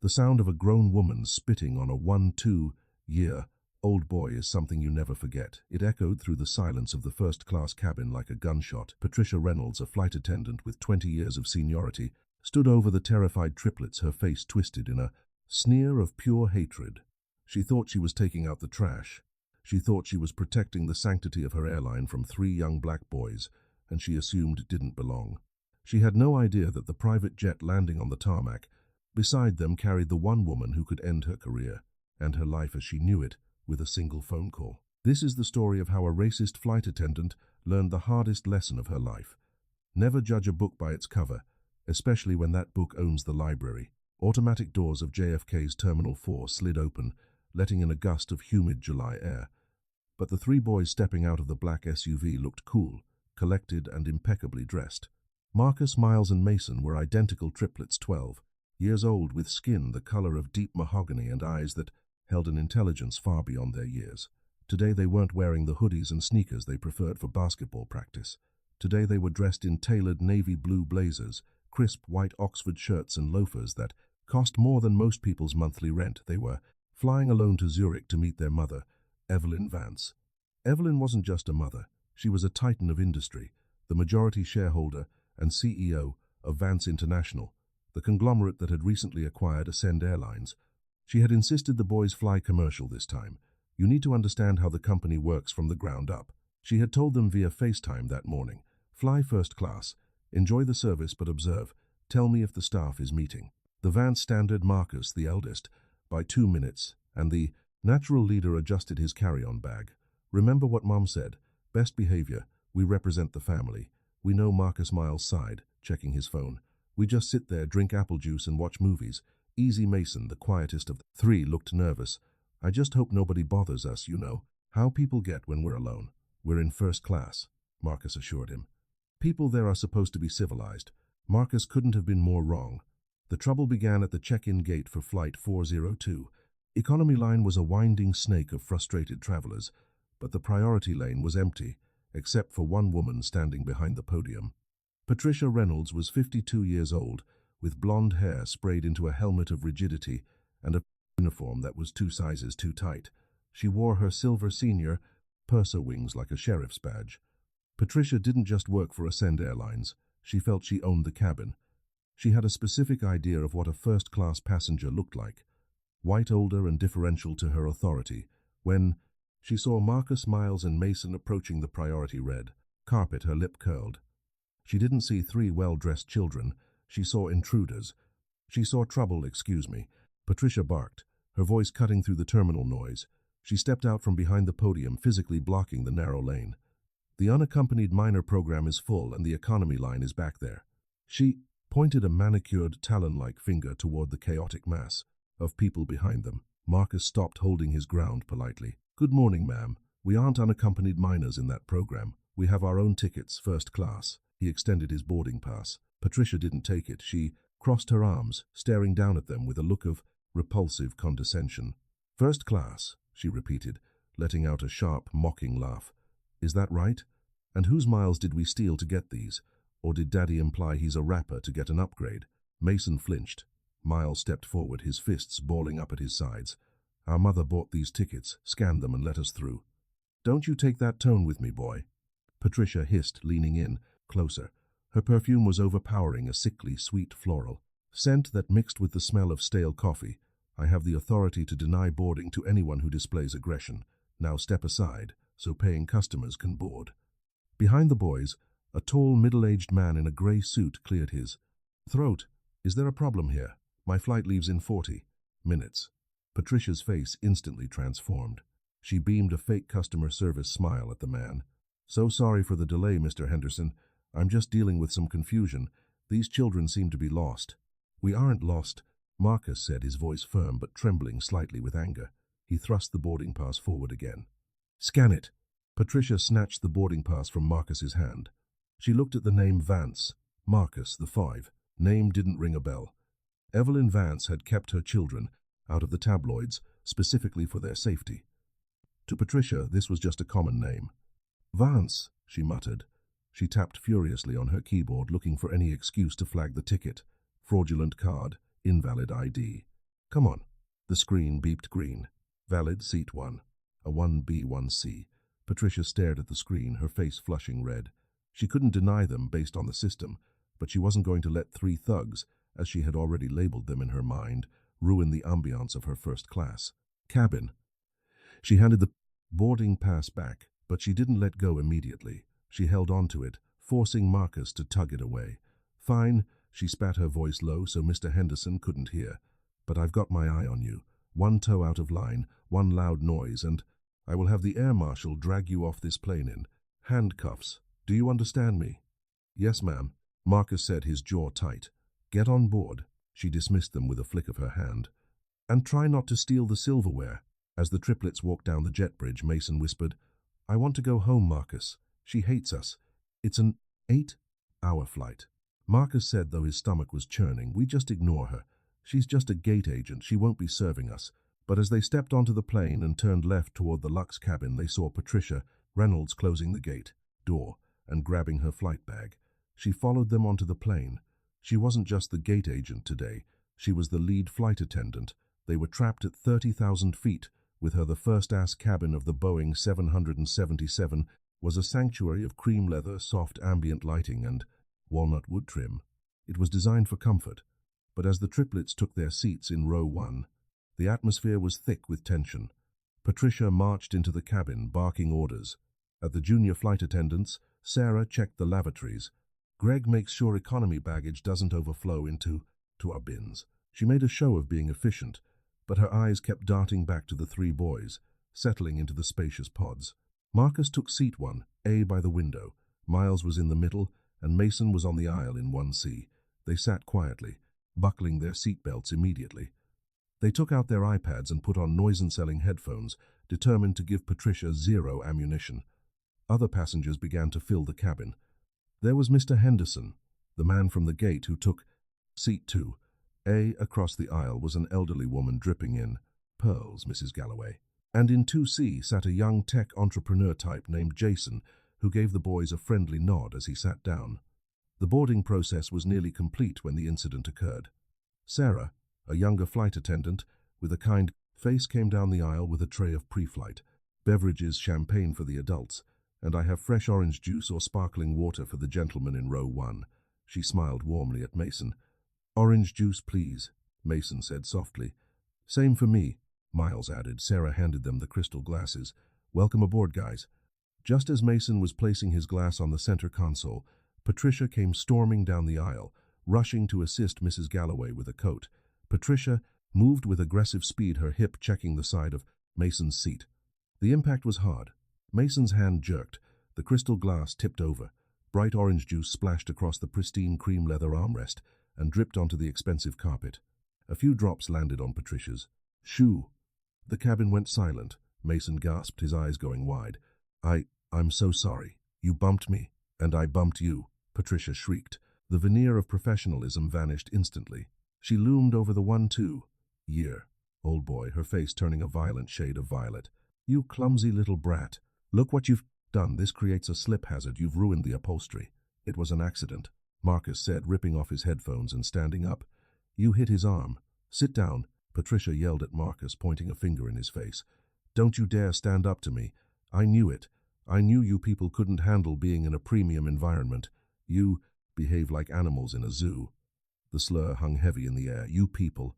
The sound of a grown woman spitting on a 1-2-year-old boy is something you never forget. It echoed through the silence of the first-class cabin like a gunshot. Patricia Reynolds, a flight attendant with 20 years of seniority, stood over the terrified triplets, her face twisted in a sneer of pure hatred. She thought she was taking out the trash. She thought she was protecting the sanctity of her airline from 3 young black boys, and she assumed didn't belong. She had no idea that the private jet landing on the tarmac beside them carried the one woman who could end her career, and her life as she knew it, with a single phone call. This is the story of how a racist flight attendant learned the hardest lesson of her life. Never judge a book by its cover, especially when that book owns the library. Automatic doors of JFK's Terminal 4 slid open, letting in a gust of humid July air. But the 3 boys stepping out of the black SUV looked cool, collected, and impeccably dressed. Marcus, Miles, and Mason were identical triplets, 12 years old, with skin the color of deep mahogany and eyes that held an intelligence far beyond their years. Today they weren't wearing the hoodies and sneakers they preferred for basketball practice. Today they were dressed in tailored navy blue blazers, crisp white Oxford shirts, and loafers that cost more than most people's monthly rent. They were flying alone to Zurich to meet their mother, Evelyn Vance. Evelyn wasn't just a mother. She was a titan of industry, the majority shareholder and CEO of Vance International, the conglomerate that had recently acquired Ascend Airlines. She had insisted the boys fly commercial this time. You need to understand how the company works from the ground up. She had told them via FaceTime that morning. Fly first class. Enjoy the service, but observe. Tell me if the staff is meeting. The Vance standard, Marcus, the eldest, by 2 minutes, and the natural leader adjusted his carry-on bag. Remember what Mom said. Best behavior. We represent the family. We know. Marcus. Miles sighed, checking his phone. We just sit there, drink apple juice, and watch movies. Easy. Mason, the quietest of the 3, looked nervous. I just hope nobody bothers us, you know. How people get when we're alone. We're in first class, Marcus assured him. People there are supposed to be civilized. Marcus couldn't have been more wrong. The trouble began at the check-in gate for Flight 402. Economy line was a winding snake of frustrated travelers, but the priority lane was empty, except for one woman standing behind the podium. Patricia Reynolds was 52 years old, with blonde hair sprayed into a helmet of rigidity and a uniform that was 2 sizes too tight. She wore her silver senior purser wings like a sheriff's badge. Patricia didn't just work for Ascend Airlines. She felt she owned the cabin. She had a specific idea of what a first-class passenger looked like, white, older, and differential to her authority. When she saw Marcus, Miles, and Mason approaching the priority red carpet, her lip curled. She didn't see 3 well-dressed children. She saw intruders. She saw trouble. Excuse me, Patricia barked, her voice cutting through the terminal noise. She stepped out from behind the podium, physically blocking the narrow lane. The unaccompanied minor program is full, and the economy line is back there. She pointed a manicured, talon-like finger toward the chaotic mass of people behind them. Marcus stopped, holding his ground politely. Good morning, ma'am. We aren't unaccompanied minors in that program. We have our own tickets, first class. He extended his boarding pass. Patricia didn't take it. She crossed her arms, staring down at them with a look of repulsive condescension. First class, she repeated, letting out a sharp, mocking laugh. Is that right? And whose miles did we steal to get these? Or did Daddy imply he's a rapper to get an upgrade? Mason flinched. Miles stepped forward, his fists balling up at his sides. Our mother bought these tickets, scanned them, and let us through. Don't you take that tone with me, boy. Patricia hissed, leaning in, closer. Her perfume was overpowering, a sickly, sweet floral scent that mixed with the smell of stale coffee. I have the authority to deny boarding to anyone who displays aggression. Now step aside, so paying customers can board. Behind the boys, a tall, middle-aged man in a gray suit cleared his throat. Is there a problem here? My flight leaves in 40 minutes. Patricia's face instantly transformed. She beamed a fake customer service smile at the man. So sorry for the delay, Mr. Henderson. I'm just dealing with some confusion. These children seem to be lost. We aren't lost, Marcus said, his voice firm but trembling slightly with anger. He thrust the boarding pass forward again. Scan it. Patricia snatched the boarding pass from Marcus's hand. She looked at the name Vance. Marcus, the 5. Name didn't ring a bell. Evelyn Vance had kept her children out of the tabloids, specifically for their safety. To Patricia, this was just a common name. Vance, she muttered. She tapped furiously on her keyboard, looking for any excuse to flag the ticket. Fraudulent card, invalid ID. Come on. The screen beeped green. Valid seat 1. A 1B, 1C. Patricia stared at the screen, her face flushing red. She couldn't deny them based on the system, but she wasn't going to let 3 thugs, as she had already labeled them in her mind, ruin the ambiance of her first class cabin. She handed the boarding pass back, but she didn't let go immediately. She held on to it, forcing Marcus to tug it away. Fine, she spat, her voice low so Mr. Henderson couldn't hear. But I've got my eye on you. 1 toe out of line, 1 loud noise, and I will have the air marshal drag you off this plane in handcuffs. Do you understand me? Yes, ma'am, Marcus said, his jaw tight. Get on board. She dismissed them with a flick of her hand. And try not to steal the silverware. As the triplets walked down the jet bridge, Mason whispered, I want to go home, Marcus. She hates us. It's an 8-hour flight. Marcus said, though his stomach was churning, we just ignore her. She's just a gate agent. She won't be serving us. But as they stepped onto the plane and turned left toward the luxe cabin, they saw Patricia Reynolds closing the gate door and grabbing her flight bag. She followed them onto the plane. She wasn't just the gate agent today. She was the lead flight attendant. They were trapped at 30,000 feet. With her, the first-ass cabin of the Boeing 777 was a sanctuary of cream leather, soft ambient lighting, and walnut wood trim. It was designed for comfort. But as the triplets took their seats in row 1, the atmosphere was thick with tension. Patricia marched into the cabin, barking orders. At the junior flight attendants, Sarah checked the lavatories. Greg makes sure economy baggage doesn't overflow into our bins. She made a show of being efficient, but her eyes kept darting back to the 3 boys, settling into the spacious pods. Marcus took seat 1A by the window. Miles was in the middle, and Mason was on the aisle in 1C. They sat quietly, buckling their seatbelts immediately. They took out their iPads and put on noise-cancelling headphones, determined to give Patricia 0 ammunition. Other passengers began to fill the cabin. There was Mr. Henderson, the man from the gate who took seat 2A. Across the aisle was an elderly woman dripping in pearls, Mrs. Galloway. And in 2C sat a young tech entrepreneur type named Jason, who gave the boys a friendly nod as he sat down. The boarding process was nearly complete when the incident occurred. Sarah, a younger flight attendant, with a kind face, came down the aisle with a tray of pre-flight beverages, champagne for the adults, and I have fresh orange juice or sparkling water for the gentleman in row 1. She smiled warmly at Mason. Orange juice, please, Mason said softly. Same for me, Miles added. Sarah handed them the crystal glasses. Welcome aboard, guys. Just as Mason was placing his glass on the center console, Patricia came storming down the aisle, rushing to assist Mrs. Galloway with a coat. Patricia moved with aggressive speed, her hip checking the side of Mason's seat. The impact was hard. Mason's hand jerked. The crystal glass tipped over. Bright orange juice splashed across the pristine cream leather armrest and dripped onto the expensive carpet. A few drops landed on Patricia's shoe. The cabin went silent. Mason gasped, his eyes going wide. I'm so sorry. You bumped me, and I bumped you, Patricia shrieked. The veneer of professionalism vanished instantly. She loomed over the 1-2-year-old boy, her face turning a violent shade of violet. You clumsy little brat. Look what you've done. This creates a slip hazard. You've ruined the upholstery. It was an accident, Marcus said, ripping off his headphones and standing up. You hit his arm. Sit down, Patricia yelled at Marcus, pointing a finger in his face. Don't you dare stand up to me. I knew it. I knew you people couldn't handle being in a premium environment. You behave like animals in a zoo. The slur hung heavy in the air. You people.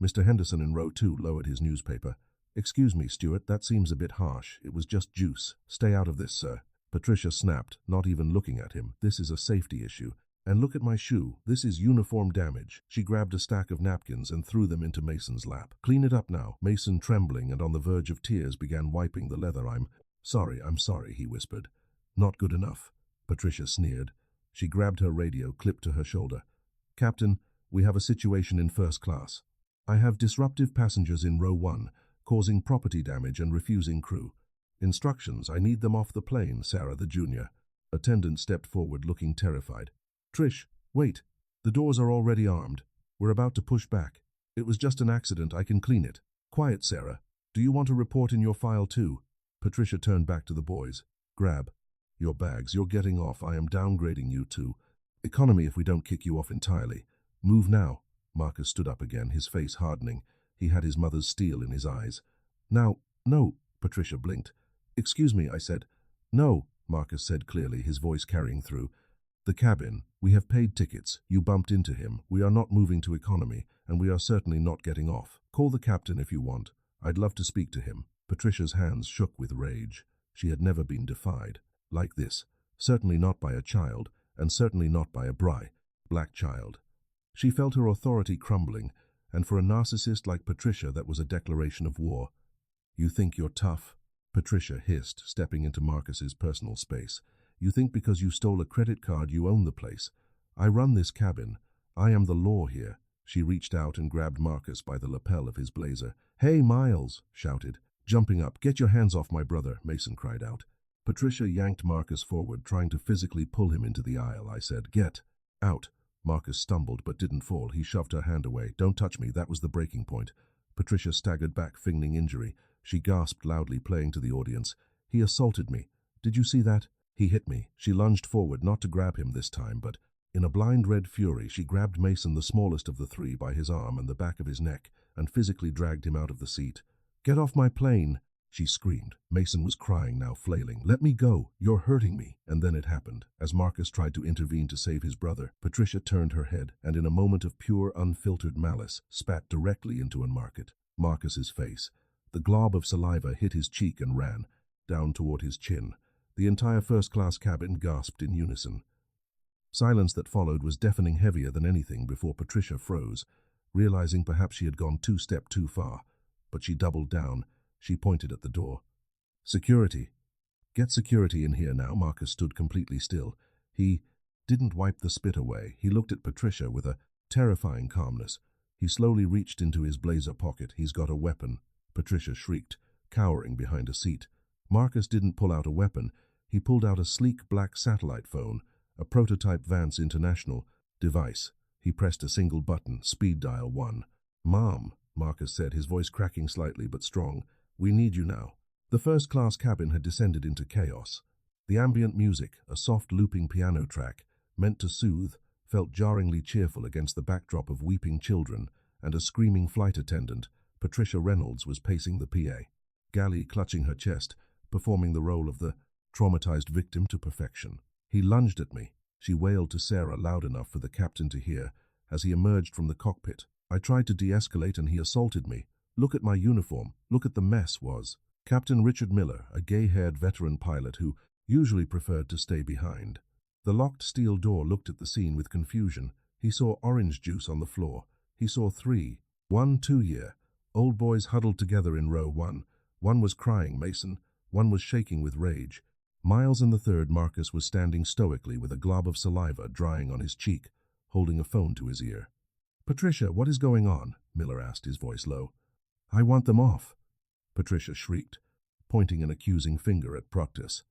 Mr. Henderson in row 2 lowered his newspaper. Excuse me, Stuart, that seems a bit harsh. It was just juice. Stay out of this, sir. Patricia snapped, not even looking at him. This is a safety issue. And look at my shoe. This is uniform damage. She grabbed a stack of napkins and threw them into Mason's lap. Clean it up now. Mason, trembling and on the verge of tears, began wiping the leather. I'm sorry, he whispered. Not good enough, Patricia sneered. She grabbed her radio, clipped to her shoulder. Captain, we have a situation in first class. I have disruptive passengers in row 1, causing property damage and refusing crew. Instructions, I need them off the plane, Sarah the junior. Attendant stepped forward, looking terrified. Trish, wait. The doors are already armed. We're about to push back. It was just an accident. I can clean it. Quiet, Sarah. Do you want a report in your file too? Patricia turned back to the boys. Grab your bags. You're getting off. I am downgrading you to economy if we don't kick you off entirely. Move now. Marcus stood up again, his face hardening. He had his mother's steel in his eyes. "Now, no," Patricia blinked. "Excuse me," I said. "No," Marcus said clearly, his voice carrying through. "The cabin. We have paid tickets. You bumped into him. We are not moving to economy, and we are certainly not getting off. Call the captain if you want. I'd love to speak to him." Patricia's hands shook with rage. She had never been defied like this. Certainly not by a child, and certainly not by a black child. She felt her authority crumbling, and for a narcissist like Patricia that was a declaration of war. "You think you're tough?" Patricia hissed, stepping into Marcus's personal space. "You think because you stole a credit card you own the place? I run this cabin. I am the law here." She reached out and grabbed Marcus by the lapel of his blazer. "Hey, Miles!" shouted. Jumping up. "Get your hands off my brother," Mason cried out. Patricia yanked Marcus forward, trying to physically pull him into the aisle. I said, "Get out." Marcus stumbled but didn't fall. He shoved her hand away. "Don't touch me, that was the breaking point." Patricia staggered back, feigning injury. She gasped loudly, playing to the audience. "He assaulted me. Did you see that? He hit me." She lunged forward, not to grab him this time, but in a blind red fury, she grabbed Mason, the smallest of the three, by his arm and the back of his neck, and physically dragged him out of the seat. "Get off my plane!" she screamed. Mason was crying now, flailing. "Let me go! You're hurting me!" And then it happened. As Marcus tried to intervene to save his brother, Patricia turned her head and, in a moment of pure, unfiltered malice, spat directly into Marcus's face. The glob of saliva hit his cheek and ran down toward his chin. The entire first-class cabin gasped in unison. Silence that followed was deafening, heavier than anything, before Patricia froze, realizing perhaps she had gone two steps too far. But she doubled down. She pointed at the door. "Security. Get security in here now." Marcus stood completely still. He didn't wipe the spit away. He looked at Patricia with a terrifying calmness. He slowly reached into his blazer pocket. "He's got a weapon." Patricia shrieked, cowering behind a seat. Marcus didn't pull out a weapon. He pulled out a sleek black satellite phone, a prototype Vance International device. He pressed a single button, speed dial 1. "Mom," Marcus said, his voice cracking slightly but strong. "We need you now." The first-class cabin had descended into chaos. The ambient music, a soft looping piano track, meant to soothe, felt jarringly cheerful against the backdrop of weeping children and a screaming flight attendant. Patricia Reynolds was pacing the PA, galley clutching her chest, performing the role of the traumatized victim to perfection. "He lunged at me," she wailed to Sarah loud enough for the captain to hear, as he emerged from the cockpit. "I tried to de-escalate and he assaulted me. Look at my uniform. Look at the mess." Was Captain Richard Miller, a gay-haired veteran pilot who usually preferred to stay behind. The locked steel door looked at the scene with confusion. He saw orange juice on the floor. He saw 2-year-old boys huddled together in row 1. One was crying, Mason. One was shaking with rage. Miles and the third, Marcus, was standing stoically with a glob of saliva drying on his cheek, holding a phone to his ear. "Patricia, what is going on?" Miller asked, his voice low. "I want them off," Patricia shrieked, pointing an accusing finger at Proctus.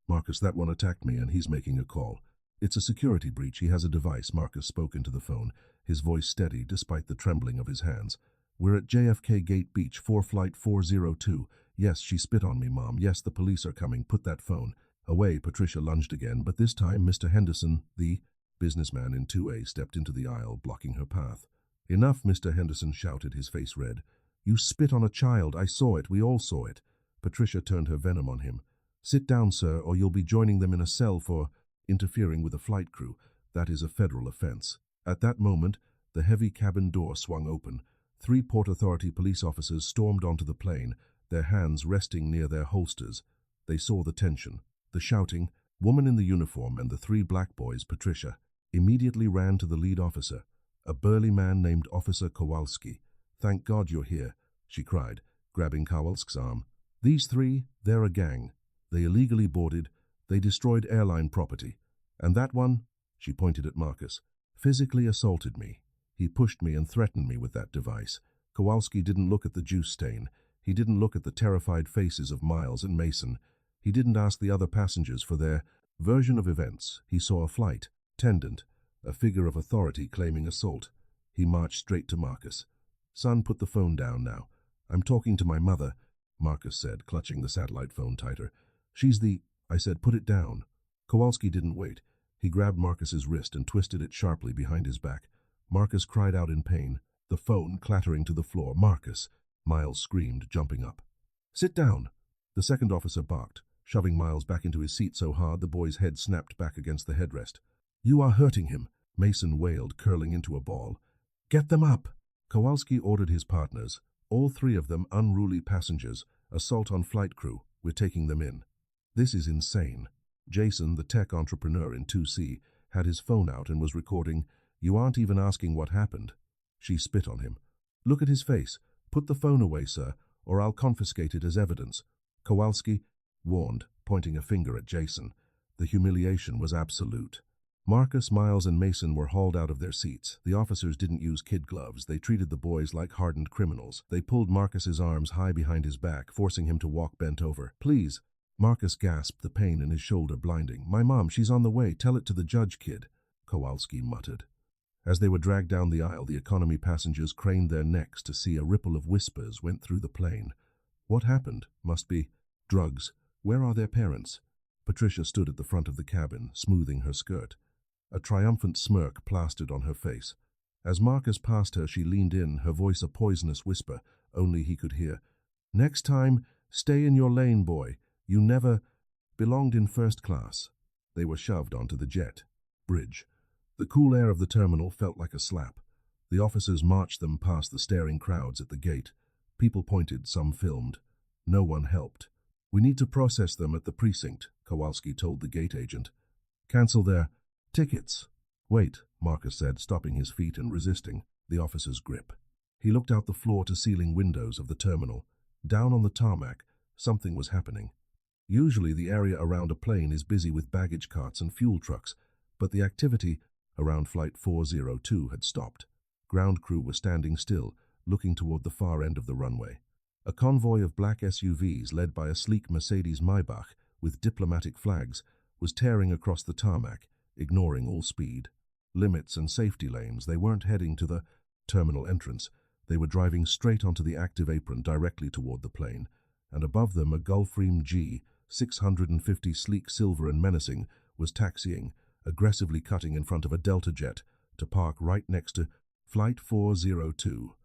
"Marcus, that one attacked me and he's making a call. It's a security breach. He has a device." Marcus spoke into the phone, his voice steady despite the trembling of his hands. "We're at JFK Gate Beach, flight 402. Yes, she spit on me, Mom. Yes, the police are coming. Put that phone away." Patricia lunged again, but this time Mr. Henderson, the businessman in 2A, stepped into the aisle, blocking her path. "Enough," Mr. Henderson shouted, his face red. "You spit on a child. I saw it. We all saw it." Patricia turned her venom on him. "Sit down, sir, or you'll be joining them in a cell for interfering with a flight crew. That is a federal offense." At that moment, the heavy cabin door swung open. 3 Port Authority police officers stormed onto the plane, their hands resting near their holsters. They saw the tension, the shouting. Woman in the uniform and the 3 black boys, Patricia, immediately ran to the lead officer, a burly man named Officer Kowalski. "Thank God you're here," she cried, grabbing Kowalski's arm. "These 3, they're a gang. They illegally boarded. They destroyed airline property. And that one," she pointed at Marcus, "physically assaulted me. He pushed me and threatened me with that device." Kowalski didn't look at the juice stain. He didn't look at the terrified faces of Miles and Mason. He didn't ask the other passengers for their version of events. He saw a flight attendant, a figure of authority claiming assault. He marched straight to Marcus. "Son, put the phone down now." "I'm talking to my mother," Marcus said, clutching the satellite phone tighter. "She's the—" I said, "Put it down." Kowalski didn't wait. He grabbed Marcus's wrist and twisted it sharply behind his back. Marcus cried out in pain. The phone clattering to the floor. "Marcus!" Miles screamed, jumping up. "Sit down!" The second officer barked, shoving Miles back into his seat so hard the boy's head snapped back against the headrest. "You are hurting him," Mason wailed, curling into a ball. "Get them up!" Kowalski ordered his partners, all three of them unruly passengers, assault on flight crew. "We're taking them in." "This is insane." Jason, the tech entrepreneur in 2C, had his phone out and was recording. "You aren't even asking what happened." She spit on him. "Look at his face. Put the phone away, sir, or I'll confiscate it as evidence." Kowalski warned, pointing a finger at Jason. The humiliation was absolute. Marcus, Miles, and Mason were hauled out of their seats. The officers didn't use kid gloves. They treated the boys like hardened criminals. They pulled Marcus's arms high behind his back, forcing him to walk bent over. "Please." Marcus gasped, the pain in his shoulder blinding. "My mom, she's on the way. Tell it to the judge, kid," Kowalski muttered. As they were dragged down the aisle, the economy passengers craned their necks to see a ripple of whispers went through the plane. "What happened? Must be drugs. Where are their parents?" Patricia stood at the front of the cabin, smoothing her skirt. A triumphant smirk plastered on her face. As Marcus passed her, she leaned in, her voice a poisonous whisper, only he could hear. "Next time, stay in your lane, boy. You never belonged in first class." They were shoved onto the jet bridge. The cool air of the terminal felt like a slap. The officers marched them past the staring crowds at the gate. People pointed, some filmed. No one helped. "We need to process them at the precinct," Kowalski told the gate agent. "Cancel their tickets." "Wait," Marcus said, stopping his feet and resisting the officer's grip. He looked out the floor-to-ceiling windows of the terminal. Down on the tarmac, something was happening. Usually the area around a plane is busy with baggage carts and fuel trucks, but the activity around Flight 402 had stopped. Ground crew were standing still, looking toward the far end of the runway. A convoy of black SUVs, led by a sleek Mercedes Maybach with diplomatic flags, was tearing across the tarmac, ignoring all speed limits and safety lanes. They weren't heading to the terminal entrance. They were driving straight onto the active apron directly toward the plane, and above them a Gulfstream G650, sleek, silver, and menacing, was taxiing, aggressively cutting in front of a Delta jet to park right next to Flight 402.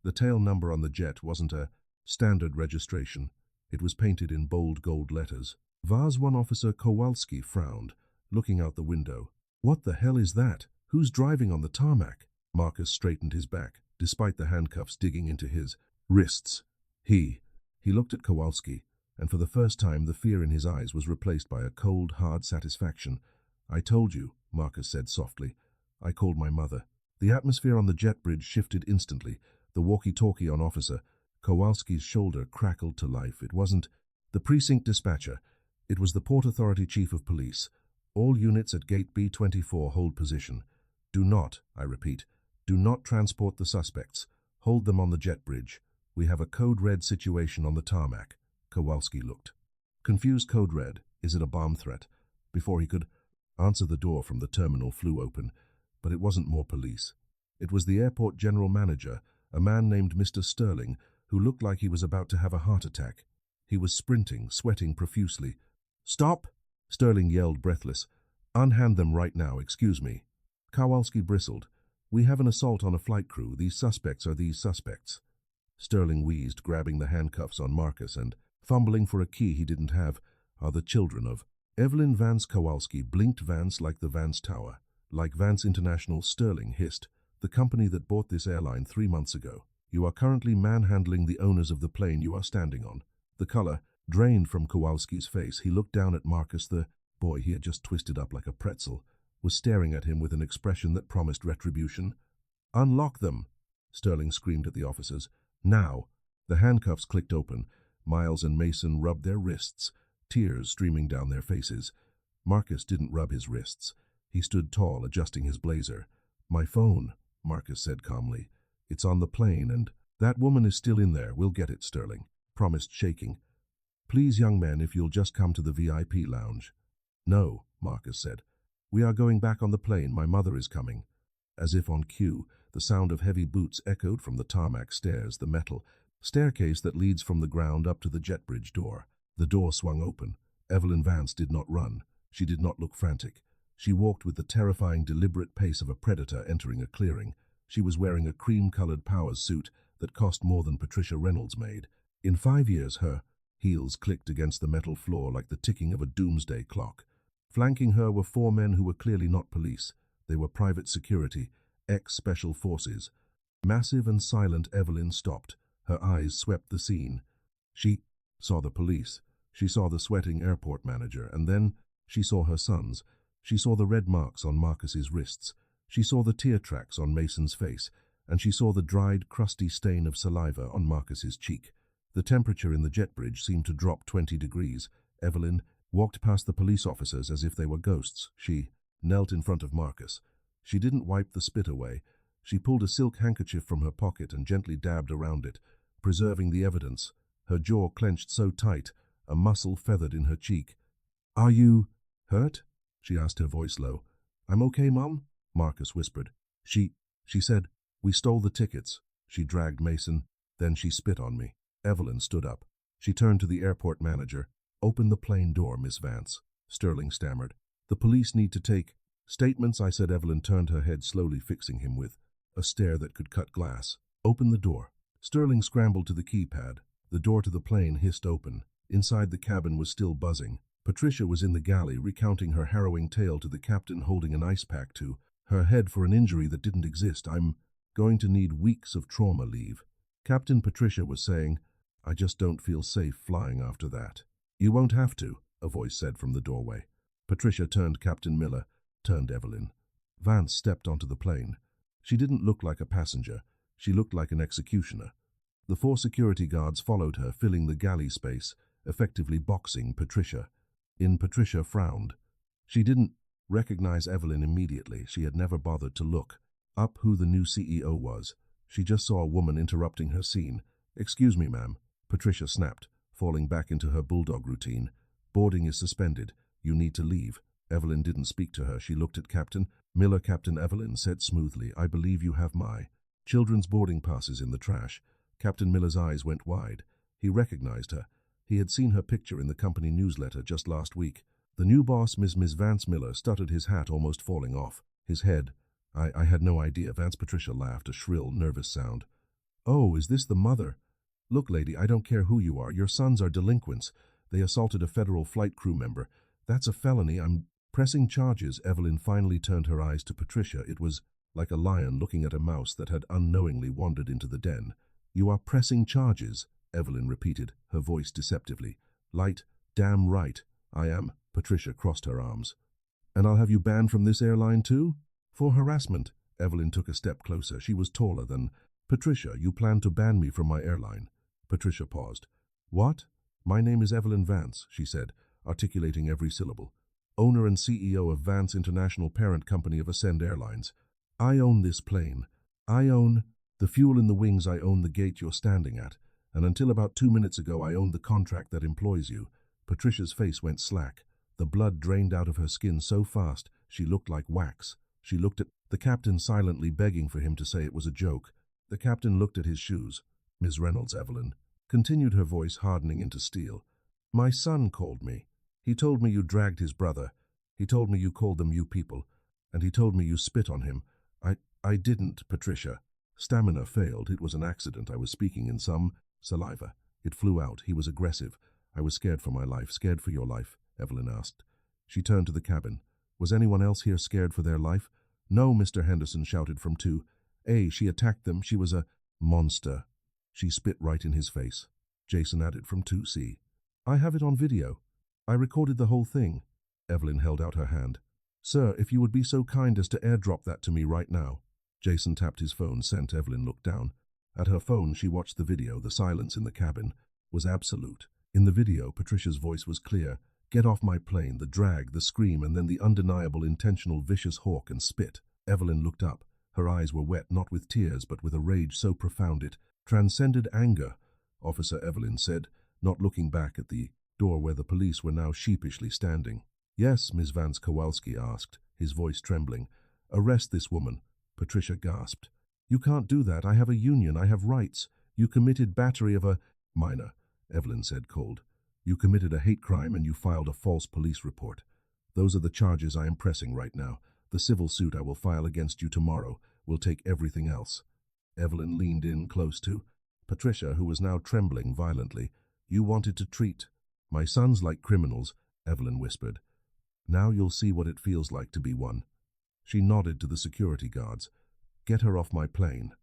The tail number on the jet wasn't a standard registration. It was painted in bold gold letters. Vaz 1 Officer Kowalski frowned, looking out the window. "What the hell is that? Who's driving on the tarmac?" Marcus straightened his back, despite the handcuffs digging into his wrists. He looked at Kowalski, and for the first time the fear in his eyes was replaced by a cold, hard satisfaction. "I told you," Marcus said softly. "I called my mother." The atmosphere on the jet bridge shifted instantly. The walkie-talkie on officer Kowalski's shoulder crackled to life. It wasn't the precinct dispatcher. It was the Port Authority Chief of Police. "All units at Gate B24 hold position. Do not, I repeat, do not transport the suspects. Hold them on the jet bridge. We have a code red situation on the tarmac." Kowalski looked. Confused. Code red. Is it a bomb threat? Before he could answer, the door from the terminal flew open, but it wasn't more police. It was the airport general manager, a man named Mr. Sterling, who looked like he was about to have a heart attack. He was sprinting, sweating profusely. "Stop!" Sterling yelled, breathless. "Unhand them right now, excuse me." Kowalski bristled. "We have an assault on a flight crew. These suspects are these suspects." Sterling wheezed, grabbing the handcuffs on Marcus and fumbling for a key he didn't have. "Are the children of Evelyn Vance?" Kowalski blinked. "Vance like the Vance Tower. Like Vance International," Sterling hissed. "The company that bought this airline 3 months ago. You are currently manhandling the owners of the plane you are standing on." The color drained from Kowalski's face. He looked down at Marcus. The boy, he had just twisted up like a pretzel, was staring at him with an expression that promised retribution. "Unlock them!" Sterling screamed at the officers. "Now!" The handcuffs clicked open. Miles and Mason rubbed their wrists, tears streaming down their faces. Marcus didn't rub his wrists. He stood tall, adjusting his blazer. "My phone," Marcus said calmly. "It's on the plane, and that woman is still in there. We'll get it," Sterling promised, shaking. "Please, young men, if you'll just come to the VIP lounge." "No," Marcus said. "We are going back on the plane. My mother is coming." As if on cue, the sound of heavy boots echoed from the tarmac stairs, the metal staircase that leads from the ground up to the jet bridge door. The door swung open. Evelyn Vance did not run. She did not look frantic. She walked with the terrifying, deliberate pace of a predator entering a clearing. She was wearing a cream-colored power suit that cost more than Patricia Reynolds made. In 5 years, her heels clicked against the metal floor like the ticking of a doomsday clock. Flanking her were 4 men who were clearly not police. They were private security, ex-special forces. Massive and silent, Evelyn stopped. Her eyes swept the scene. She saw the police. She saw the sweating airport manager, and then she saw her sons. She saw the red marks on Marcus's wrists. She saw the tear tracks on Mason's face, and she saw the dried, crusty stain of saliva on Marcus's cheek. The temperature in the jet bridge seemed to drop 20 degrees. Evelyn walked past the police officers as if they were ghosts. She knelt in front of Marcus. She didn't wipe the spit away. She pulled a silk handkerchief from her pocket and gently dabbed around it, preserving the evidence. Her jaw clenched so tight, a muscle feathered in her cheek. "Are you hurt?" she asked, her voice low. "I'm okay, Mom," Marcus whispered. She said, "We stole the tickets." She dragged Mason. Then she spit on me. Evelyn stood up. She turned to the airport manager. "Open the plane door, Miss Vance," Sterling stammered. "The police need to take statements," I said. Evelyn turned her head, slowly fixing him with a stare that could cut glass. "Open the door." Sterling scrambled to the keypad. The door to the plane hissed open. Inside, the cabin was still buzzing. Patricia was in the galley, recounting her harrowing tale to the captain, holding an ice pack to her head for an injury that didn't exist. "I'm going to need weeks of trauma leave," Captain Patricia was saying. "I just don't feel safe flying after that." "You won't have to," a voice said from the doorway. Patricia turned. Captain Miller turned Evelyn. Vance stepped onto the plane. She didn't look like a passenger. She looked like an executioner. The 4 security guards followed her, filling the galley space, effectively boxing Patricia. Patricia frowned. She didn't recognize Evelyn immediately. She had never bothered to look up who the new CEO was. She just saw a woman interrupting her scene. "Excuse me, ma'am," Patricia snapped, falling back into her bulldog routine. "Boarding is suspended. You need to leave." Evelyn didn't speak to her. She looked at Captain Miller. "Captain," Evelyn said smoothly, "I believe you have my children's boarding passes in the trash." Captain Miller's eyes went wide. He recognized her. He had seen her picture in the company newsletter just last week. The new boss, Miss Vance. Miller stuttered, his hat almost falling off his head. I had no idea." Vance. Patricia laughed, a shrill, nervous sound. "Oh, is this the mother? Look, lady, I don't care who you are. Your sons are delinquents. They assaulted a federal flight crew member. That's a felony. I'm pressing charges." Evelyn finally turned her eyes to Patricia. It was like a lion looking at a mouse that had unknowingly wandered into the den. "You are pressing charges," Evelyn repeated, her voice deceptively light. "Damn right, I am." Patricia crossed her arms. "And I'll have you banned from this airline too? For harassment." Evelyn took a step closer. She was taller than Patricia. "You plan to ban me from my airline?" Patricia paused. "What?" "My name is Evelyn Vance," she said, articulating every syllable. "Owner and CEO of Vance International, parent company of Ascend Airlines. I own this plane. I own the fuel in the wings. I own the gate you're standing at. And until about 2 minutes ago, I owned the contract that employs you." Patricia's face went slack. The blood drained out of her skin so fast she looked like wax. She looked at the captain, silently begging for him to say it was a joke. The captain looked at his shoes. "Ms. Reynolds," Evelyn continued, her voice hardening into steel. "My son called me. He told me you dragged his brother. He told me you called them you people. And he told me you spit on him." I didn't." Patricia stamina failed. "It was an accident. I was speaking in some saliva. It flew out. He was aggressive. I was scared for my life." "Scared for your life?" Evelyn asked. She turned to the cabin. "Was anyone else here scared for their life?" "No," Mr. Henderson shouted from 2A. "She attacked them. She was a monster. She spit right in his face." Jason added from 2C. "I have it on video. I recorded the whole thing." Evelyn held out her hand. "Sir, if you would be so kind as to airdrop that to me right now." Jason tapped his phone. Sent. Evelyn looked down. At her phone, she watched the video. The silence in the cabin was absolute. In the video, Patricia's voice was clear. "Get off my plane." The drag, the scream, and then the undeniable, intentional, vicious hawk and spit. Evelyn looked up. Her eyes were wet, not with tears, but with a rage so profound it transcended anger. "Officer," Evelyn said, not looking back at the door where the police were now sheepishly standing. "Yes," Ms. Vance Kowalski asked, his voice trembling. "Arrest this woman." Patricia gasped. "You can't do that. I have a union. I have rights. You committed battery of a minor," Evelyn said cold. "You committed a hate crime and you filed a false police report. Those are the charges I am pressing right now. The civil suit I will file against you tomorrow. We'll take everything else." Evelyn leaned in close to Patricia, who was now trembling violently. "You wanted to treat my sons like criminals," Evelyn whispered. "Now you'll see what it feels like to be one." She nodded to the security guards. "Get her off my plane."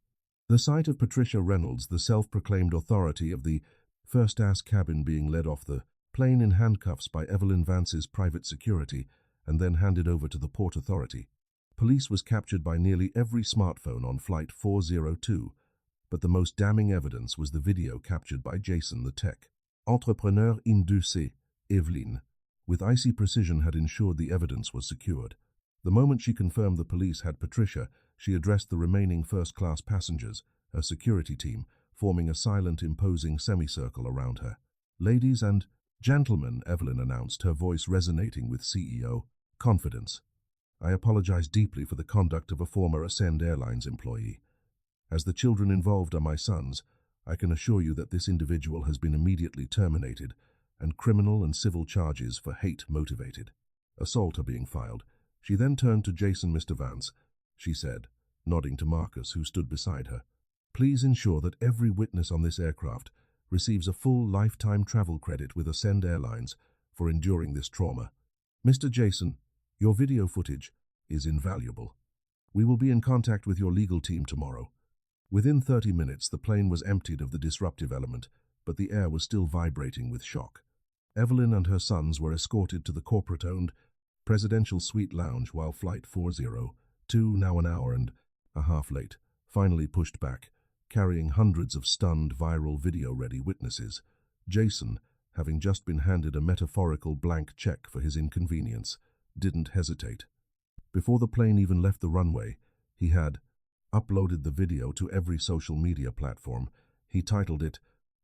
The sight of Patricia Reynolds, the self-proclaimed authority of the first-class cabin, being led off the plane in handcuffs by Evelyn Vance's private security and then handed over to the Port Authority. Police was captured by nearly every smartphone on Flight 402, but the most damning evidence was the video captured by Jason, the tech entrepreneur in dossier. Evelyn, with icy precision, had ensured the evidence was secured. The moment she confirmed the police had Patricia, she addressed the remaining first-class passengers, her security team, forming a silent, imposing semicircle around her. "Ladies and gentlemen," Evelyn announced, her voice resonating with CEO confidence, "I apologize deeply for the conduct of a former Ascend Airlines employee. As the children involved are my sons, I can assure you that this individual has been immediately terminated, and criminal and civil charges for hate-motivated assault are being filed." She then turned to Jason. "Mr. Vance," she said, nodding to Marcus, who stood beside her, "please ensure that every witness on this aircraft receives a full lifetime travel credit with Ascend Airlines for enduring this trauma. Mr. Jason, your video footage is invaluable. We will be in contact with your legal team tomorrow." Within 30 minutes, the plane was emptied of the disruptive element, but the air was still vibrating with shock. Evelyn and her sons were escorted to the corporate-owned presidential suite lounge, while Flight 402, now an hour and a half late, finally pushed back, carrying hundreds of stunned, viral video-ready witnesses. Jason, having just been handed a metaphorical blank check for his inconvenience, didn't hesitate. Before the plane even left the runway, he had uploaded the video to every social media platform. He titled it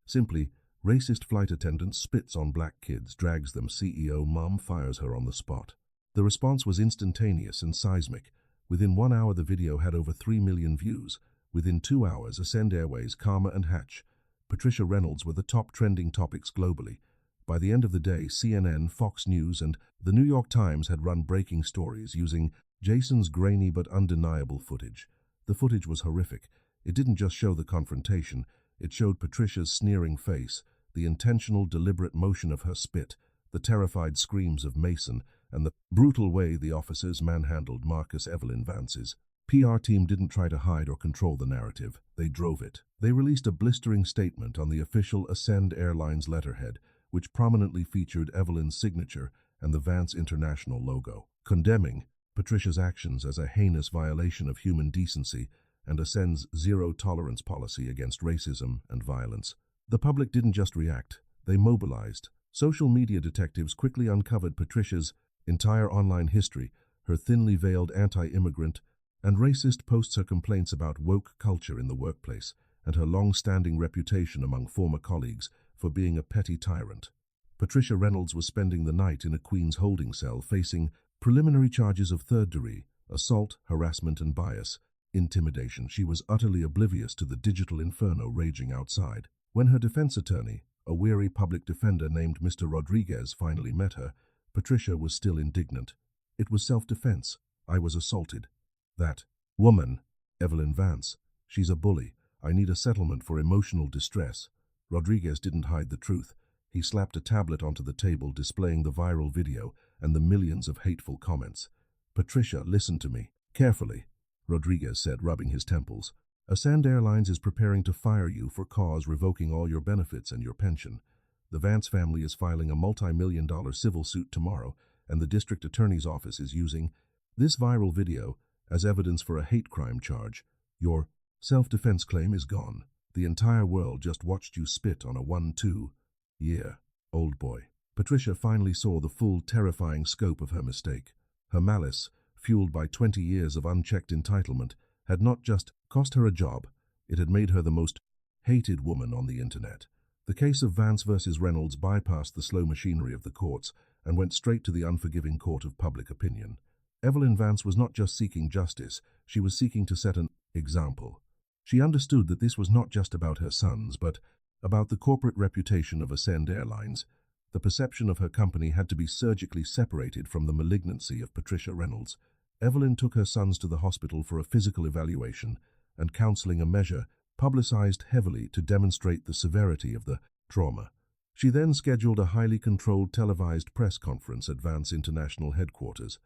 simply, "Racist Flight Attendant Spits on Black Kids, Drags Them, CEO Mom Fires Her on the Spot." The response was instantaneous and seismic. Within 1 hour, the video had over 3 million views. Within 2 hours, Ascend Airways, Karma and Hatch, Patricia Reynolds were the top trending topics globally. By the end of the day, CNN, Fox News, and the New York Times had run breaking stories using Jason's grainy but undeniable footage. The footage was horrific. It didn't just show the confrontation, it showed Patricia's sneering face, the intentional, deliberate motion of her spit, the terrified screams of Mason, and the brutal way the officers manhandled Marcus. Evelyn Vance's PR team didn't try to hide or control the narrative, they drove it. They released a blistering statement on the official Ascend Airlines letterhead, which prominently featured Evelyn's signature and the Vance International logo, condemning Patricia's actions as a heinous violation of human decency and Ascend's zero-tolerance policy against racism and violence. The public didn't just react, they mobilized. Social media detectives quickly uncovered Patricia's entire online history, her thinly veiled anti-immigrant and racist posts, her complaints about woke culture in the workplace, and her long-standing reputation among former colleagues for being a petty tyrant. Patricia Reynolds was spending the night in a Queens holding cell, facing preliminary charges of third-degree assault, harassment and bias, intimidation. She was utterly oblivious to the digital inferno raging outside. When her defense attorney, a weary public defender named Mr. Rodriguez, finally met her, Patricia was still indignant. "It was self-defense. I was assaulted." "That woman, Evelyn Vance, she's a bully. I need a settlement for emotional distress." Rodriguez didn't hide the truth. He slapped a tablet onto the table, displaying the viral video and the millions of hateful comments. "Patricia, listen to me carefully," Rodriguez said, rubbing his temples. "Ascend Airlines is preparing to fire you for cause, revoking all your benefits and your pension. The Vance family is filing a multi-million-dollar civil suit tomorrow, and the district attorney's office is using this viral video as evidence for a hate crime charge. Your self-defense claim is gone. The entire world just watched you spit on a 1-2-year-old boy." Patricia finally saw the full, terrifying scope of her mistake. Her malice, fueled by 20 years of unchecked entitlement, had not just cost her a job, it had made her the most hated woman on the internet. The case of Vance versus Reynolds bypassed the slow machinery of the courts and went straight to the unforgiving court of public opinion. Evelyn Vance was not just seeking justice, she was seeking to set an example. She understood that this was not just about her sons, but about the corporate reputation of Ascend Airlines. The perception of her company had to be surgically separated from the malignancy of Patricia Reynolds. Evelyn took her sons to the hospital for a physical evaluation and counseling, a measure publicized heavily to demonstrate the severity of the trauma. She then scheduled a highly controlled televised press conference at Vance International headquarters.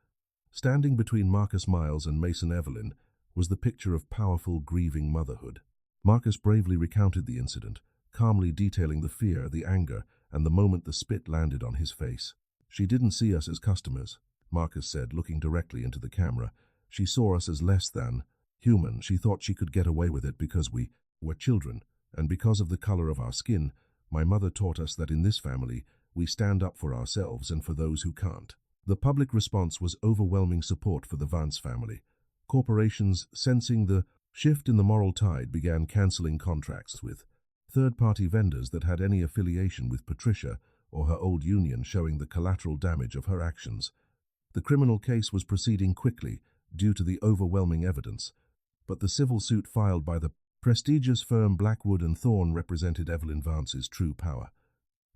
Standing between Marcus Miles and Mason Evelyn was the picture of powerful, grieving motherhood. Marcus bravely recounted the incident, calmly detailing the fear, the anger, and the moment the spit landed on his face. "She didn't see us as customers," Marcus said, looking directly into the camera. "She saw us as less than human. She thought she could get away with it because we were children, and because of the color of our skin. My mother taught us that in this family, we stand up for ourselves and for those who can't." The public response was overwhelming support for the Vance family. Corporations, sensing the shift in the moral tide, began canceling contracts with third-party vendors that had any affiliation with Patricia or her old union, showing the collateral damage of her actions. The criminal case was proceeding quickly due to the overwhelming evidence, but the civil suit filed by the prestigious firm Blackwood and Thorne represented Evelyn Vance's true power.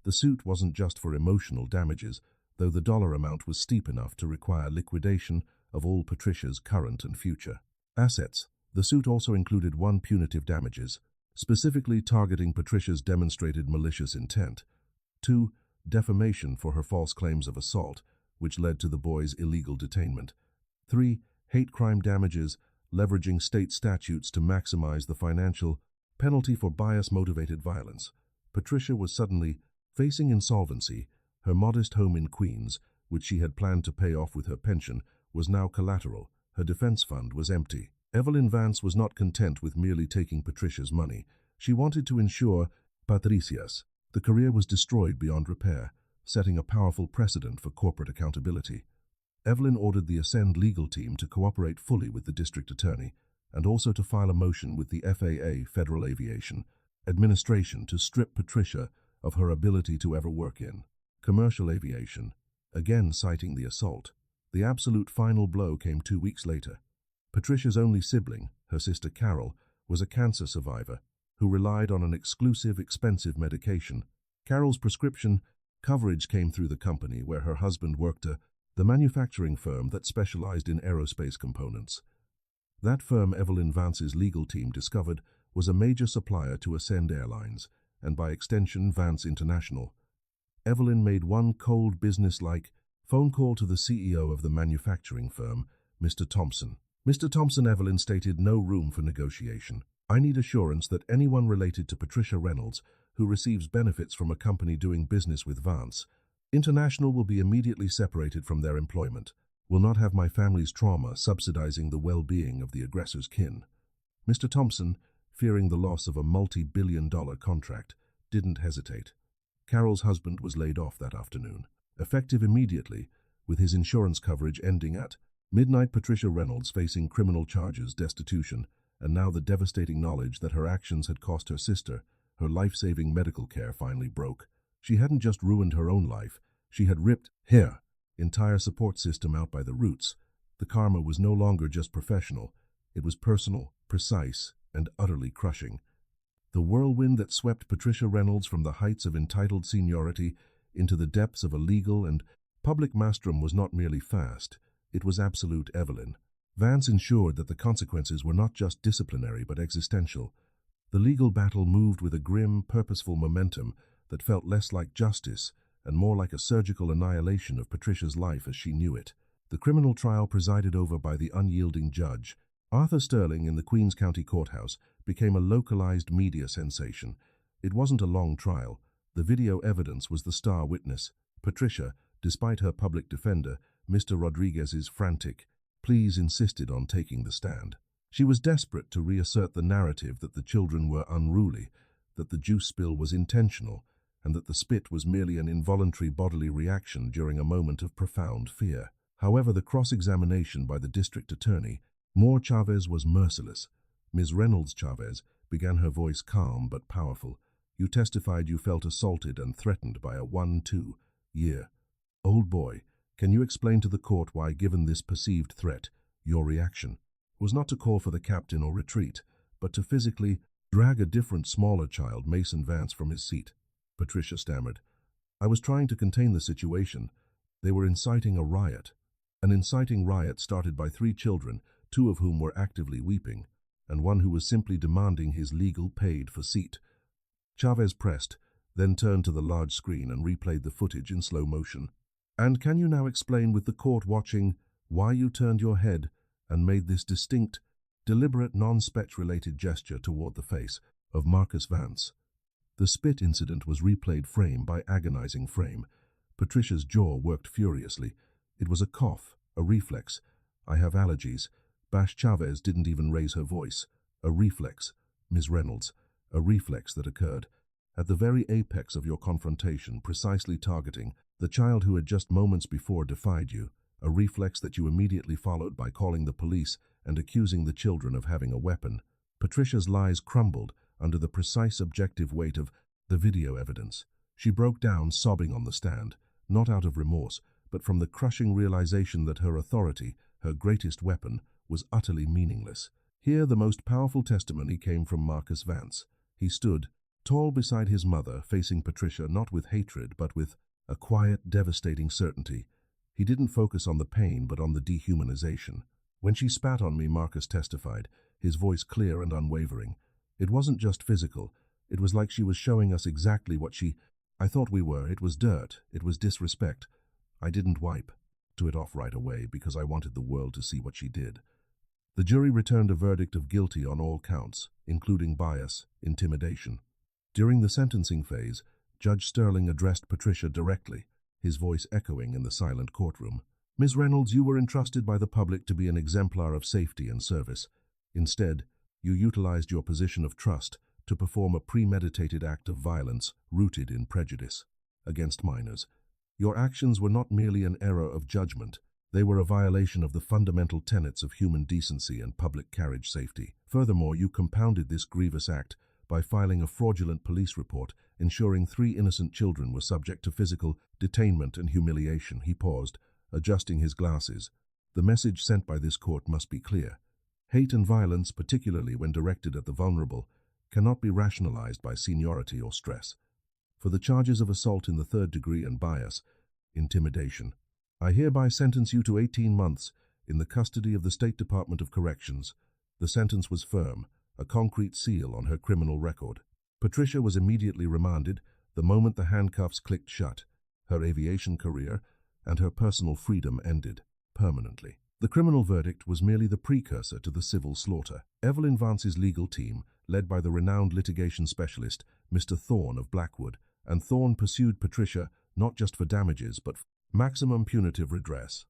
The suit wasn't just for emotional damages, though the dollar amount was steep enough to require liquidation of all Patricia's current and future assets. The suit also included one punitive damages, specifically targeting Patricia's demonstrated malicious intent, 2, defamation for her false claims of assault, which led to the boy's illegal detainment, 3, hate crime damages, leveraging state statutes to maximize the financial penalty for bias-motivated violence. Patricia was suddenly facing insolvency. Her modest home in Queens, which she had planned to pay off with her pension, was now collateral. Her defense fund was empty. Evelyn Vance was not content with merely taking Patricia's money. She wanted to ensure Patricia's. The career was destroyed beyond repair, setting a powerful precedent for corporate accountability. Evelyn ordered the Ascend legal team to cooperate fully with the district attorney and also to file a motion with the FAA, Federal Aviation Administration, to strip Patricia of her ability to ever work in commercial aviation, again citing the assault. The absolute final blow came 2 weeks later. Patricia's only sibling, her sister Carol, was a cancer survivor who relied on an exclusive, expensive medication. Carol's prescription coverage came through the company where her husband worked, the manufacturing firm that specialized in aerospace components. That firm, Evelyn Vance's legal team discovered, was a major supplier to Ascend Airlines, and by extension Vance International. Evelyn made one cold, business-like phone call to the CEO of the manufacturing firm, Mr. Thompson. "Mr. Thompson," Evelyn stated, "no room for negotiation. I need assurance that anyone related to Patricia Reynolds who receives benefits from a company doing business with Vance International will be immediately separated from their employment, will not have my family's trauma subsidizing the well-being of the aggressor's kin." Mr. Thompson, fearing the loss of a multi-billion-dollar contract, didn't hesitate. Carol's husband was laid off that afternoon, effective immediately, with his insurance coverage ending at midnight. Patricia Reynolds facing criminal charges, destitution, and now the devastating knowledge that her actions had cost her sister her life-saving medical care finally broke. She hadn't just ruined her own life, she had ripped her entire support system out by the roots. The karma was no longer just professional, it was personal, precise, and utterly crushing. The whirlwind that swept Patricia Reynolds from the heights of entitled seniority into the depths of a legal and public maelstrom was not merely fast, it was absolute. Evelyn Vance ensured that the consequences were not just disciplinary but existential. The legal battle moved with a grim, purposeful momentum that felt less like justice and more like a surgical annihilation of Patricia's life as she knew it. The criminal trial, presided over by the unyielding judge, Arthur Sterling, in the Queens County Courthouse, became a localized media sensation. It wasn't a long trial. The video evidence was the star witness. Patricia, despite her public defender, Mr. Rodriguez's frantic pleas, insisted on taking the stand. She was desperate to reassert the narrative that the children were unruly, that the juice spill was intentional, and that the spit was merely an involuntary bodily reaction during a moment of profound fear. However, the cross-examination by the district attorney, Moore Chavez, was merciless. Ms. Reynolds Chavez began, her voice calm but powerful. "You testified you felt assaulted and threatened by a 1-2-year-old boy. Can you explain to the court why, given this perceived threat, your reaction was not to call for the captain or retreat, but to physically drag a different, smaller child, Mason Vance, from his seat?" Patricia stammered. "I was trying to contain the situation. They were inciting a riot." An inciting riot started by 3 children, 2 of whom were actively weeping, and one who was simply demanding his legal paid-for seat. Chavez pressed, then turned to the large screen and replayed the footage in slow motion. "And can you now explain, with the court watching, why you turned your head and made this distinct, deliberate, non-speech-related gesture toward the face of Marcus Vance?" The spit incident was replayed frame by agonizing frame. Patricia's jaw worked furiously. It was a cough, a reflex. "I have allergies." Bash Chavez didn't even raise her voice. A reflex, Ms. Reynolds, a reflex that occurred at the very apex of your confrontation, precisely targeting the child who had just moments before defied you, a reflex that you immediately followed by calling the police and accusing the children of having a weapon. Patricia's lies crumbled under the precise objective weight of the video evidence. She broke down, sobbing on the stand, not out of remorse, but from the crushing realization that her authority, her greatest weapon, was utterly meaningless. Here the most powerful testimony came from Marcus Vance. He stood, tall beside his mother, facing Patricia not with hatred but with a quiet, devastating certainty. He didn't focus on the pain but on the dehumanization. "When she spat on me," Marcus testified, his voice clear and unwavering, "it wasn't just physical. It was like she was showing us exactly what I thought we were. It was dirt. It was disrespect. I didn't wipe it off right away because I wanted the world to see what she did." The jury returned a verdict of guilty on all counts, including bias, intimidation. During the sentencing phase, Judge Sterling addressed Patricia directly, his voice echoing in the silent courtroom. "Ms. Reynolds, you were entrusted by the public to be an exemplar of safety and service. Instead, you utilized your position of trust to perform a premeditated act of violence rooted in prejudice against minors. Your actions were not merely an error of judgment, they were a violation of the fundamental tenets of human decency and public carriage safety. Furthermore, you compounded this grievous act by filing a fraudulent police report, ensuring 3 innocent children were subject to physical detainment and humiliation." He paused, adjusting his glasses. "The message sent by this court must be clear. Hate and violence, particularly when directed at the vulnerable, cannot be rationalized by seniority or stress. For the charges of assault in the 3rd degree and bias, intimidation, I hereby sentence you to 18 months in the custody of the State Department of Corrections." The sentence was firm, a concrete seal on her criminal record. Patricia was immediately remanded the moment the handcuffs clicked shut. Her aviation career and her personal freedom ended permanently. The criminal verdict was merely the precursor to the civil slaughter. Evelyn Vance's legal team, led by the renowned litigation specialist, Mr. Thorne of Blackwood, and Thorne pursued Patricia not just for damages but for maximum punitive redress.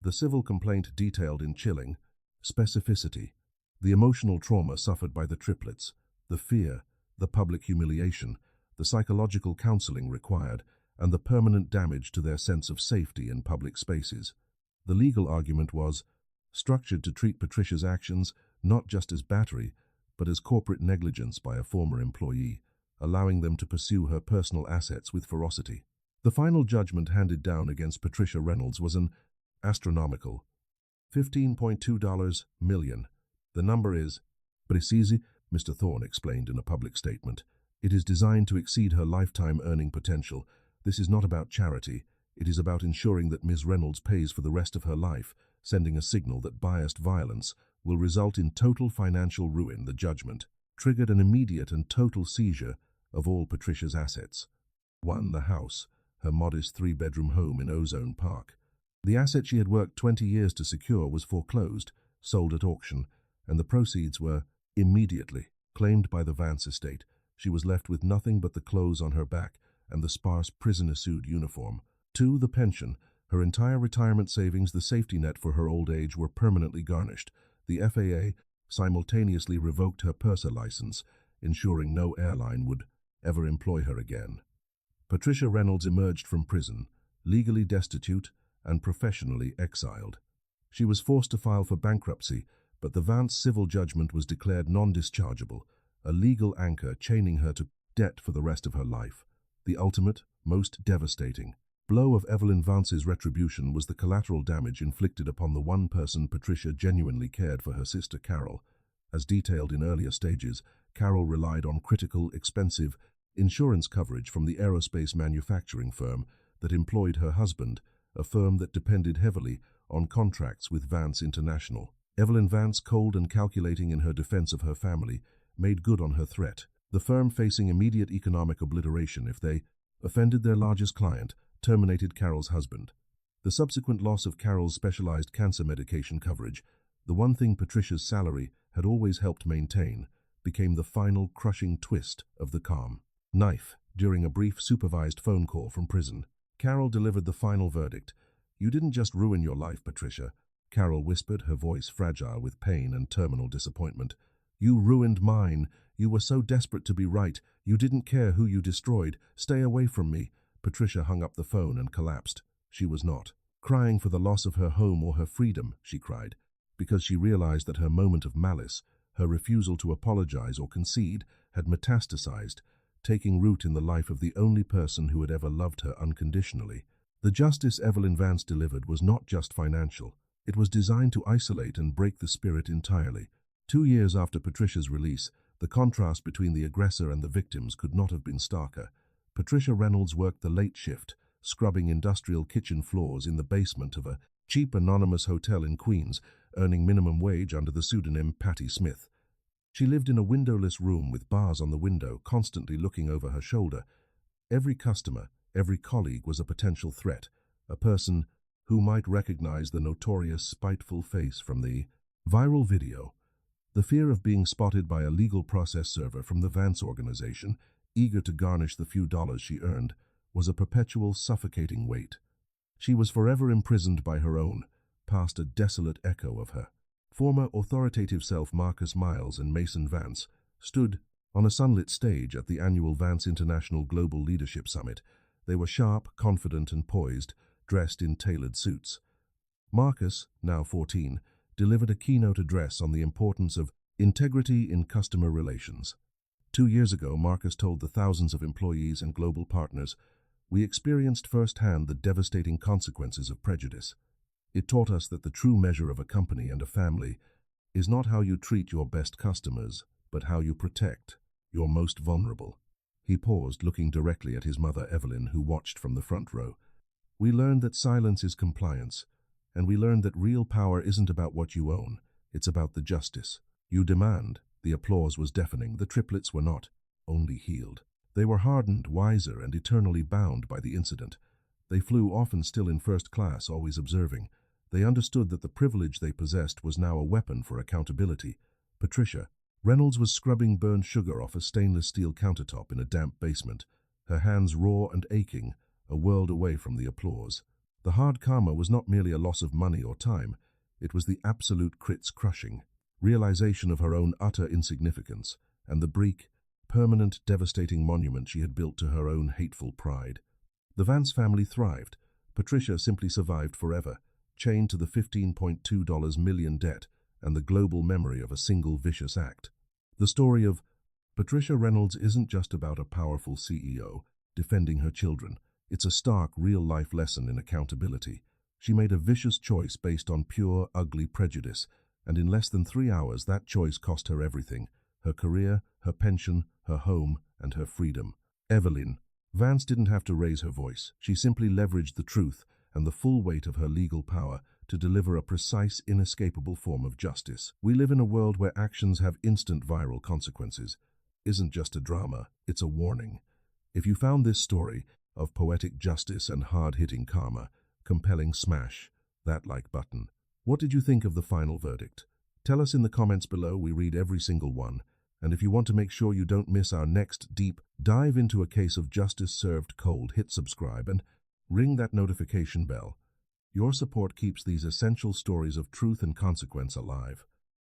The civil complaint detailed in chilling specificity the emotional trauma suffered by the triplets, the fear, the public humiliation, the psychological counseling required, and the permanent damage to their sense of safety in public spaces. The legal argument was structured to treat Patricia's actions not just as battery, but as corporate negligence by a former employee, allowing them to pursue her personal assets with ferocity. The final judgment handed down against Patricia Reynolds was an astronomical $15.2 million. The number is precise, Mr. Thorne explained in a public statement. "It is designed to exceed her lifetime earning potential. This is not about charity. It is about ensuring that Ms. Reynolds pays for the rest of her life, sending a signal that biased violence will result in total financial ruin." The judgment triggered an immediate and total seizure of all Patricia's assets. 1. The house, her modest 3-bedroom home in Ozone Park. The asset she had worked 20 years to secure was foreclosed, sold at auction, and the proceeds were immediately claimed by the Vance estate. She was left with nothing but the clothes on her back and the sparse prisoner-suit uniform. 2. The pension. Her entire retirement savings, the safety net for her old age, were permanently garnished. The FAA simultaneously revoked her purser license, ensuring no airline would ever employ her again. Patricia Reynolds emerged from prison, legally destitute and professionally exiled. She was forced to file for bankruptcy, but the Vance civil judgment was declared non-dischargeable, a legal anchor chaining her to debt for the rest of her life. The ultimate, most devastating blow of Evelyn Vance's retribution was the collateral damage inflicted upon the one person Patricia genuinely cared for, her sister Carol. As detailed in earlier stages, Carol relied on critical, expensive insurance coverage from the aerospace manufacturing firm that employed her husband, a firm that depended heavily on contracts with Vance International. Evelyn Vance, cold and calculating in her defense of her family, made good on her threat. The firm, facing immediate economic obliteration if they offended their largest client, terminated Carol's husband. The subsequent loss of Carol's specialized cancer medication coverage, the one thing Patricia's salary had always helped maintain, became the final crushing twist of the calm knife. During a brief supervised phone call from prison, Carol delivered the final verdict. "You didn't just ruin your life, Patricia," Carol whispered, her voice fragile with pain and terminal disappointment. "You ruined mine. You were so desperate to be right. You didn't care who you destroyed. Stay away from me." Patricia hung up the phone and collapsed. She was not crying for the loss of her home or her freedom, she cried, because she realized that her moment of malice, her refusal to apologize or concede, had metastasized, taking root in the life of the only person who had ever loved her unconditionally. The justice Evelyn Vance delivered was not just financial. It was designed to isolate and break the spirit entirely. 2 years after Patricia's release, the contrast between the aggressor and the victims could not have been starker. Patricia Reynolds worked the late shift, scrubbing industrial kitchen floors in the basement of a cheap anonymous hotel in Queens, earning minimum wage under the pseudonym Patty Smith. She lived in a windowless room with bars on the window, constantly looking over her shoulder. Every customer, every colleague was a potential threat, a person who might recognize the notorious spiteful face from the viral video. The fear of being spotted by a legal process server from the Vance organization, eager to garnish the few dollars she earned, was a perpetual, suffocating weight. She was forever imprisoned by her own past, a desolate echo of her former authoritative self. Marcus Miles and Mason Vance stood on a sunlit stage at the annual Vance International Global Leadership Summit. They were sharp, confident, and poised, dressed in tailored suits. Marcus, now 14, delivered a keynote address on the importance of integrity in customer relations. 2 years ago, Marcus told the thousands of employees and global partners, "We experienced firsthand the devastating consequences of prejudice. It taught us that the true measure of a company and a family is not how you treat your best customers, but how you protect your most vulnerable." He paused, looking directly at his mother, Evelyn, who watched from the front row. "We learned that silence is compliance, and we learned that real power isn't about what you own, it's about the justice you demand." The applause was deafening. The triplets were not only healed. They were hardened, wiser, and eternally bound by the incident. They flew, often still in first class, always observing. They understood that the privilege they possessed was now a weapon for accountability. Patricia Reynolds was scrubbing burned sugar off a stainless steel countertop in a damp basement, her hands raw and aching, a world away from the applause. The hard karma was not merely a loss of money or time, it was the absolute crushing realization of her own utter insignificance and the bleak, permanent, devastating monument she had built to her own hateful pride. The Vance family thrived. Patricia simply survived forever, chained to the $15.2 million debt and the global memory of a single vicious act. The story of Patricia Reynolds isn't just about a powerful CEO defending her children. It's a stark, real-life lesson in accountability. She made a vicious choice based on pure, ugly prejudice, and in less than 3 hours that choice cost her everything: her career, her pension, her home, and her freedom. Evelyn Vance didn't have to raise her voice. She simply leveraged the truth and the full weight of her legal power to deliver a precise, inescapable form of justice. We live in a world where actions have instant viral consequences. Isn't just a drama, it's a warning. If you found this story of poetic justice and hard-hitting karma compelling, smash that like button. What did you think of the final verdict? Tell us in the comments below. We read every single one. And if you want to make sure you don't miss our next deep dive into a case of justice served cold, hit subscribe and ring that notification bell. Your support keeps these essential stories of truth and consequence alive.